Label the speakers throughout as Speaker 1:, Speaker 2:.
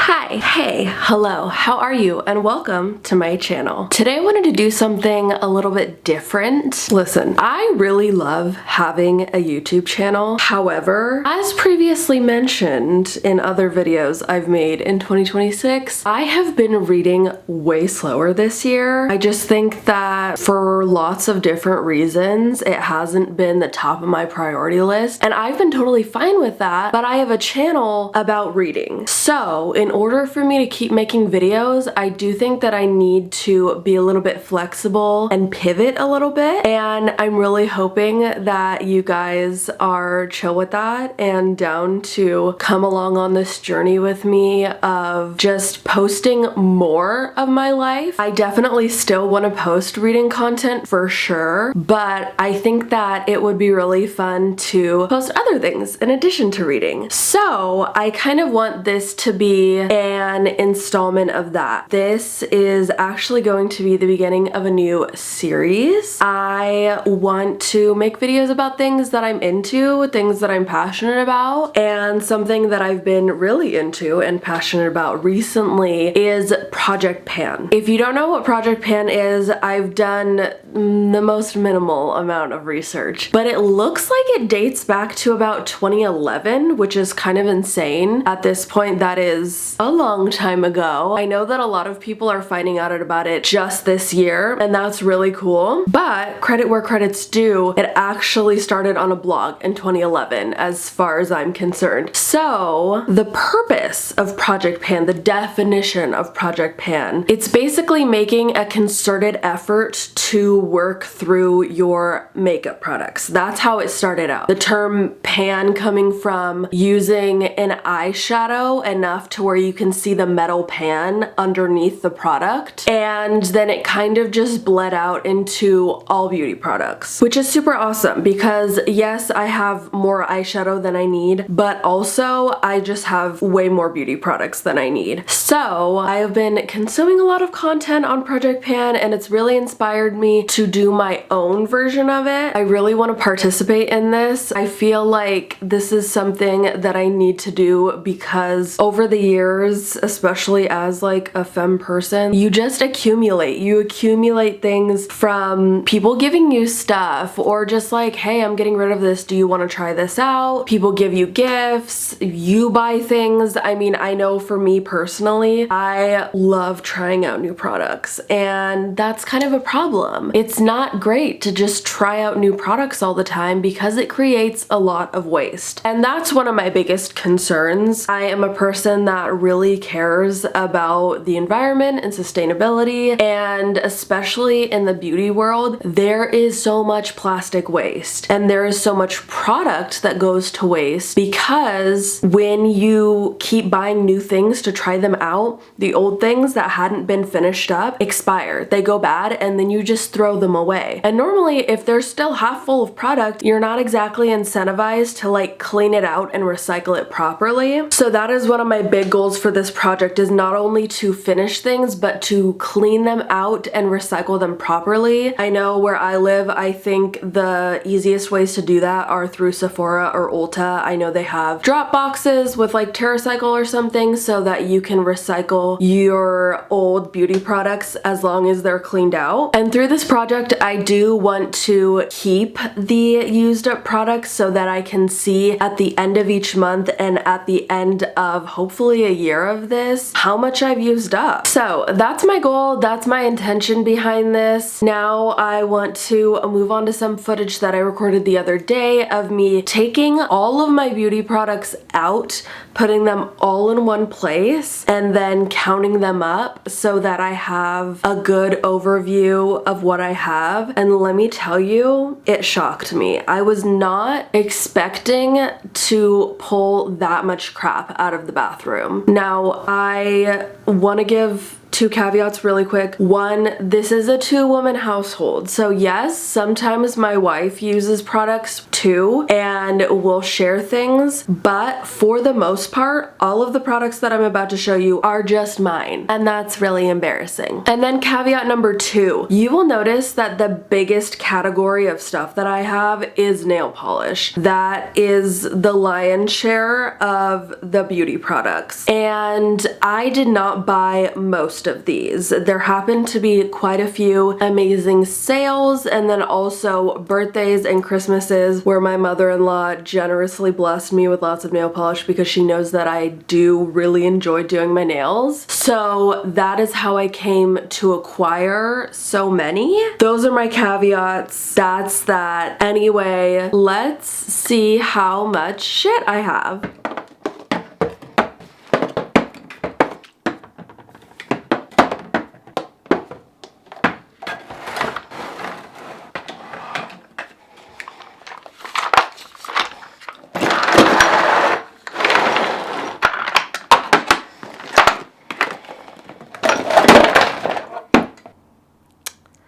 Speaker 1: Hi, hey, hello, how are you? And welcome to my channel. Today I wanted to do something a little bit different. Listen, I really love having a YouTube channel. However, as previously mentioned in other videos I've made in 2026, I have been reading way slower this year. I just think that for lots of different reasons, it hasn't been the top of my priority list, and I've been totally fine with that, but I have a channel about reading. So in order for me to keep making videos, I do think that I need to be a little bit flexible and pivot a little bit, and I'm really hoping that you guys are chill with that and down to come along on this journey with me of just posting more of my life. I definitely still want to post reading content for sure, but I think that it would be really fun to post other things in addition to reading. So I kind of want this to be an installment of that. This is actually going to be the beginning of a new series. I want to make videos about things that I'm into, things that I'm passionate about, and something that I've been really into and passionate about recently is Project Pan. If you don't know what Project Pan is, I've done the most minimal amount of research, but it looks like it dates back to about 2011, which is kind of insane. At this point, that is a long time ago. I know that a lot of people are finding out about it just this year, and that's really cool, but credit where credit's due, it actually started on a blog in 2011 as far as I'm concerned. So the purpose of Project Pan, the definition of Project Pan, it's basically making a concerted effort to work through your makeup products. That's how it started out. The term pan coming from using an eyeshadow enough to where you can see the metal pan underneath the product, and then it kind of just bled out into all beauty products, which is super awesome because yes, I have more eyeshadow than I need, but also I just have way more beauty products than I need. So I have been consuming a lot of content on Project Pan, and it's really inspired me to do my own version of it. I really want to participate in this. I feel like this is something that I need to do because over the years, especially as like a femme person, you just accumulate. You accumulate things from people giving you stuff, or just like, hey, I'm getting rid of this. Do you want to try this out? People give you gifts. You buy things. I mean, I know for me personally, I love trying out new products, and that's kind of a problem. It's not great to just try out new products all the time because it creates a lot of waste. And that's one of my biggest concerns. I am a person that really cares about the environment and sustainability, and especially in the beauty world, there is so much plastic waste and there is so much product that goes to waste because when you keep buying new things to try them out, the old things that hadn't been finished up expire. They go bad, and then you just throw them away. And normally, if they're still half full of product, you're not exactly incentivized to like clean it out and recycle it properly. So that is one of my big goals for this project, is not only to finish things, but to clean them out and recycle them properly. I know where I live, I think the easiest ways to do that are through Sephora or Ulta. I know they have drop boxes with like TerraCycle or something so that you can recycle your old beauty products as long as they're cleaned out. And through this project, I do want to keep the used up products so that I can see at the end of each month and at the end of hopefully a year of this how much I've used up. So that's my goal. That's my intention behind this. Now I want to move on to some footage that I recorded the other day of me taking all of my beauty products out, putting them all in one place, and then counting them up so that I have a good overview of what I have. And let me tell you, it shocked me. I was not expecting to pull that much crap out of the bathroom. Now, I want to give two caveats really quick. One, this is a two-woman household. So yes, sometimes my wife uses products too, and we'll share things, but for the most part, all of the products that I'm about to show you are just mine, and that's really embarrassing. And then caveat number 2, you will notice that the biggest category of stuff that I have is nail polish. That is the lion's share of the beauty products, and I did not buy most of these. There happened to be quite a few amazing sales, and then also birthdays and Christmases where my mother-in-law generously blessed me with lots of nail polish because she knows that I do really enjoy doing my nails. So that is how I came to acquire so many. Those are my caveats. That's that. Anyway, let's see how much shit I have.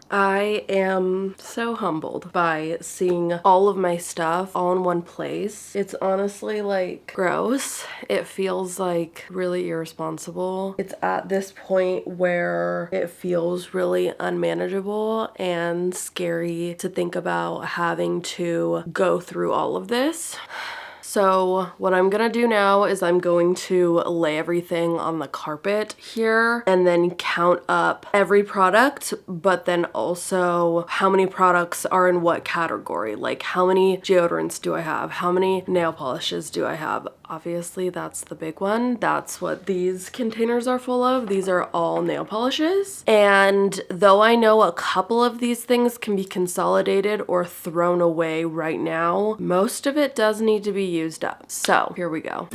Speaker 1: I am so humbled by seeing all of my stuff all in one place. It's honestly like gross. It feels like really irresponsible. It's at this point where it feels really unmanageable and scary to think about having to go through all of this. So what I'm gonna do now is I'm going to lay everything on the carpet here and then count up every product, but then also how many products are in what category. Like how many deodorants do I have? How many nail polishes do I have? Obviously that's the big one. That's what these containers are full of. These are all nail polishes. And though I know a couple of these things can be consolidated or thrown away right now, most of it does need to be used up. So here we go.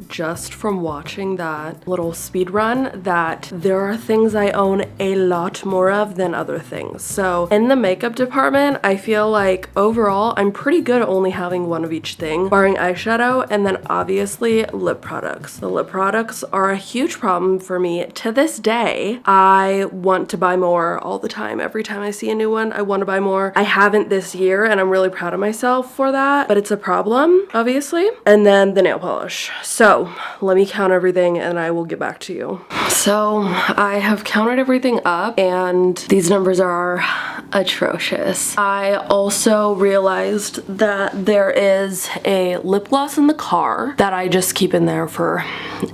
Speaker 1: Just from watching that little speed run that there are things I own a lot more of than other things. So in the makeup department, I feel like overall I'm pretty good at only having one of each thing, barring eyeshadow, and then obviously lip products. The lip products are a huge problem for me to this day. I want to buy more all the time. Every time I see a new one, I want to buy more. I haven't this year and I'm really proud of myself for that, but it's a problem, obviously. And then the nail polish. So let me count everything and I will get back to you. So I have counted everything up and these numbers are atrocious. I also realized that there is a lip gloss in the car that I just keep in there for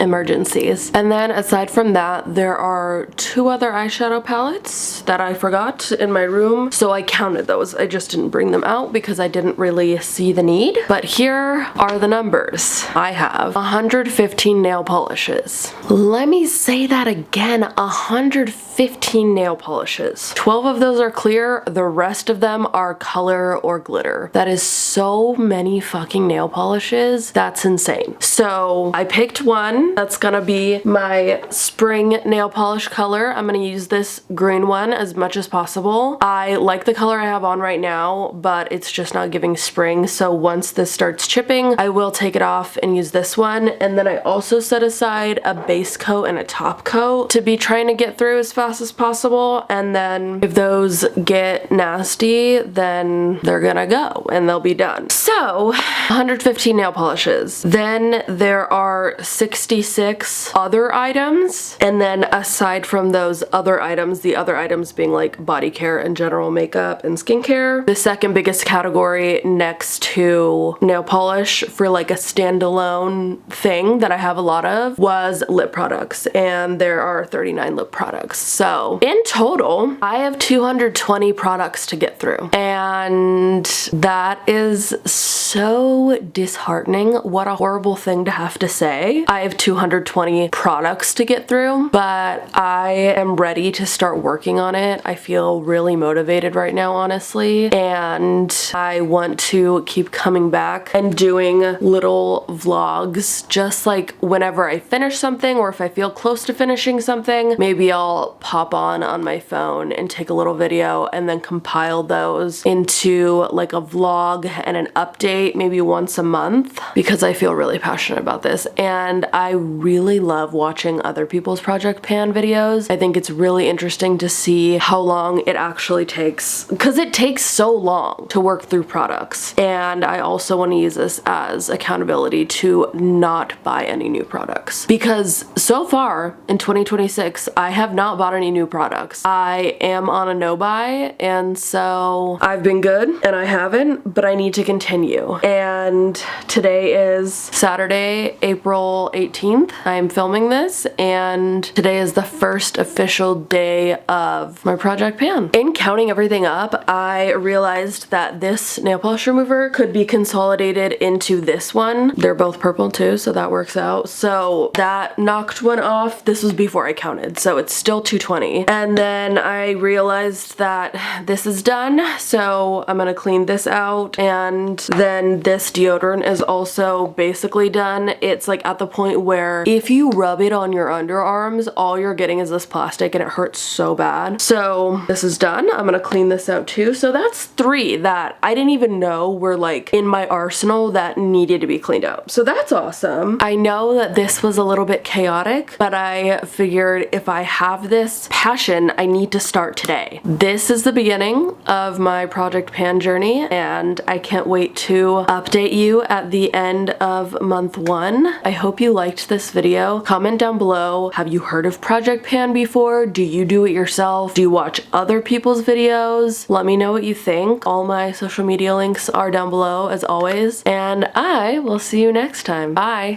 Speaker 1: emergencies. And then aside from that, there are 2 other eyeshadow palettes that I forgot in my room. So I counted those. I just didn't bring them out because I didn't really see the need. But here are the numbers. I have 115 nail polishes. Let me say that again, 115 nail polishes. 12 of those are clear clear. The rest of them are color or glitter. That is so many fucking nail polishes. That's insane. So I picked one that's gonna be my spring nail polish color. I'm gonna use this green one as much as possible. I like the color I have on right now, but it's just not giving spring. So once this starts chipping, I will take it off and use this one. And then I also set aside a base coat and a top coat to be trying to get through as fast as possible. And then if those get nasty, then they're gonna go and they'll be done. So 115 nail polishes. Then there are 66 other items. And then aside from those other items, the other items being like body care and general makeup and skincare, the second biggest category next to nail polish for like a standalone thing that I have a lot of was lip products. And there are 39 lip products. So in total, I have 220 products to get through. And that is so disheartening. What a horrible thing to have to say. I have 220 products to get through, but I am ready to start working on it. I feel really motivated right now, honestly, and I want to keep coming back and doing little vlogs, just like whenever I finish something or if I feel close to finishing something, maybe I'll pop on my phone and take a little video and then compile those into like a vlog and an update maybe once a month, because I feel really passionate about this and I really love watching other people's Project Pan videos. I think it's really interesting to see how long it actually takes, because it takes so long to work through products. And I also want to use this as accountability to not buy any new products, because so far in 2026 I have not bought any new products. I am on a no buy, and so I've been good and I haven't, but I need to continue. And today is Saturday, April 18th. I'm filming this and today is the first official day of my Project Pan. In counting everything up, I realized that this nail polish remover could be consolidated into this one. They're both purple too, so that works out. So that knocked one off. This was before I counted, so it's still 220. And then I realized that this is done, so I'm gonna clean this out. And then this deodorant is also basically done. It's like at the point where if you rub it on your underarms, all you're getting is this plastic and it hurts so bad. So this is done. I'm gonna clean this out too. So that's 3 that I didn't even know were like in my arsenal that needed to be cleaned out. So that's awesome. I know that this was a little bit chaotic, but I figured if I have this passion, I need to start today. This is the beginning of my Project Pan journey, and I can't wait to update you at the end of month 1. I hope you liked this video. Comment down below. Have you heard of Project Pan before? Do you do it yourself? Do you watch other people's videos? Let me know what you think. All my social media links are down below as always, and I will see you next time. Bye!